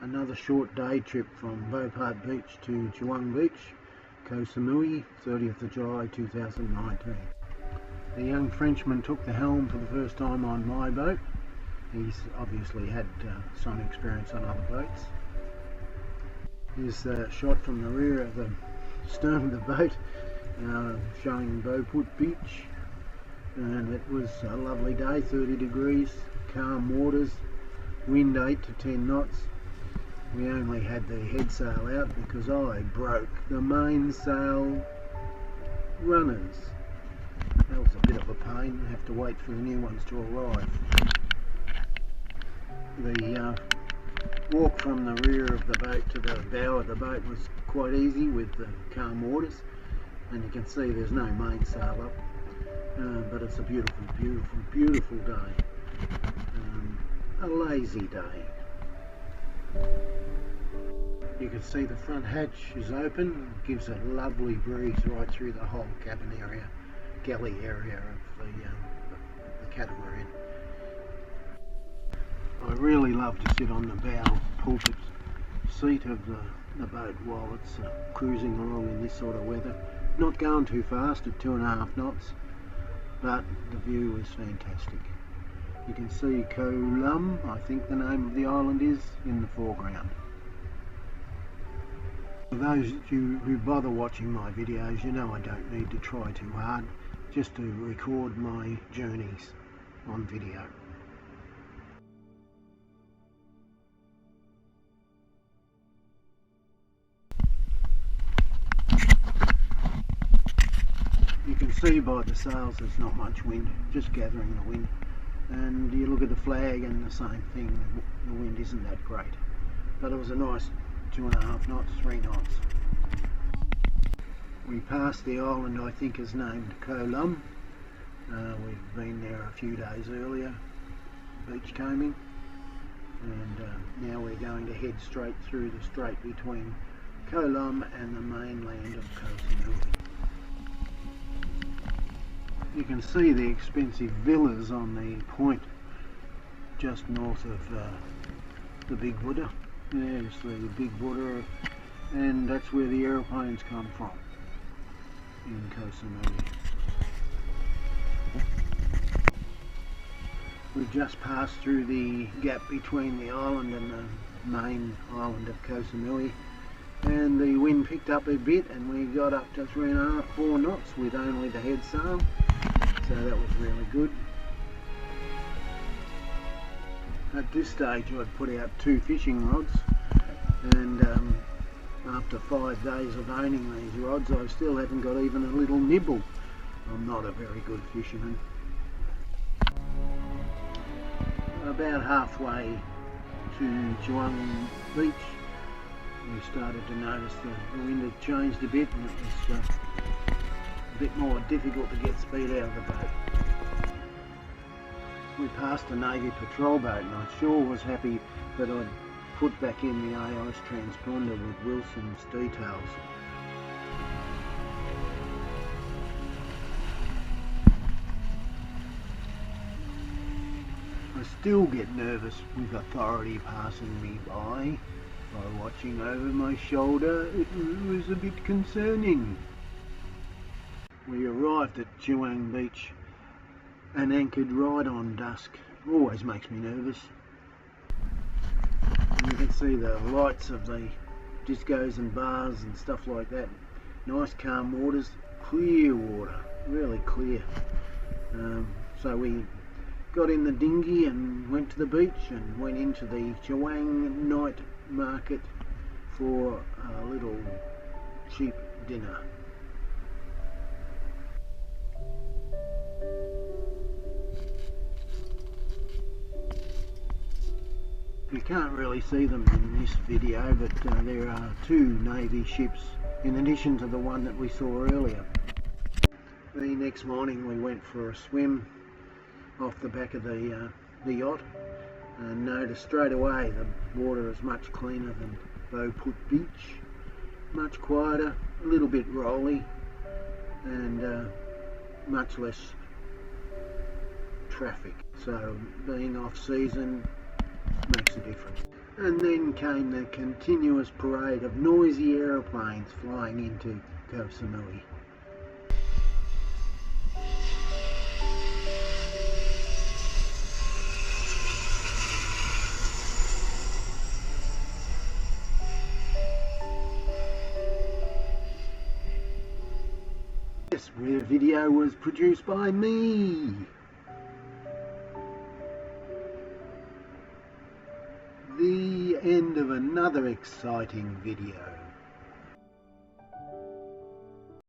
Another short day trip from Bophut Beach to Chaweng Beach, Koh Samui, 30th of July 2019. The young Frenchman took the helm for the first time on my boat. He's obviously had some experience on other boats. Here's a shot from the rear of the stern of the boat, showing Bophut Beach, and it was a lovely day, 30 degrees, calm waters, wind 8 to 10 knots. We only had the head sail out because I broke the mainsail runners. That was a bit of a pain. I have to wait for the new ones to arrive. The walk from the rear of the boat to the bow of the boat was quite easy with the calm waters, and you can see there's no mainsail up, but it's a beautiful, beautiful, beautiful day. A lazy day. You can see the front hatch is open. It gives a lovely breeze right through the whole cabin area, galley area of the catamaran. I really love to sit on the bow pulpit seat of the boat while it's cruising along in this sort of weather. Not going too fast at 2.5 knots, but the view is fantastic. You can see Koh Lum, I think the name of the island is, in the foreground. For those of you who bother watching my videos, you know I don't need to try too hard just to record my journeys on video. You can see by the sails there's not much wind, just gathering the wind. And you look at the flag and the same thing, the wind isn't that great. But it was a nice 2.5 knots, 3 knots. We passed the island I think is named Koh Lum. We've been there a few days earlier, beach combing. And now we're going to head straight through the strait between Koh Lum and the mainland of Koh Samui. You can see the expensive villas on the point just north of the Big Buddha. There's the Big Buddha, and that's where the aeroplanes come from in Koh Samui. We've just passed through the gap between the island and the main island of Koh Samui, and the wind picked up a bit and we got up to 3.5, 4 knots with only the head sail. So that was really good. At this stage I'd put out 2 fishing rods, and after 5 days of owning these rods I still haven't got even a little nibble. I'm not a very good fisherman. About halfway to Chaweng Beach we started to notice the wind had changed a bit, and it was a bit more difficult to get speed out of the boat. We passed a Navy patrol boat and I sure was happy that I'd put back in the AIS transponder with Wilson's details. I still get nervous with authority passing me by watching over my shoulder. It was a bit concerning. We arrived at Chaweng Beach and anchored right on dusk. Always makes me nervous. And you can see the lights of the discos and bars and stuff like that. Nice calm waters, clear water, really clear. So we got in the dinghy and went to the beach and went into the Chaweng night market for a little cheap dinner. You can't really see them in this video, but there are 2 Navy ships in addition to the one that we saw earlier. The next morning we went for a swim off the back of the yacht and noticed straight away the water is much cleaner than Bophut Beach, much quieter, a little bit rolly, and much less traffic. So being off season makes a difference. And then came the continuous parade of noisy aeroplanes flying into Koh Samui. This video was produced by me. The end of another exciting video.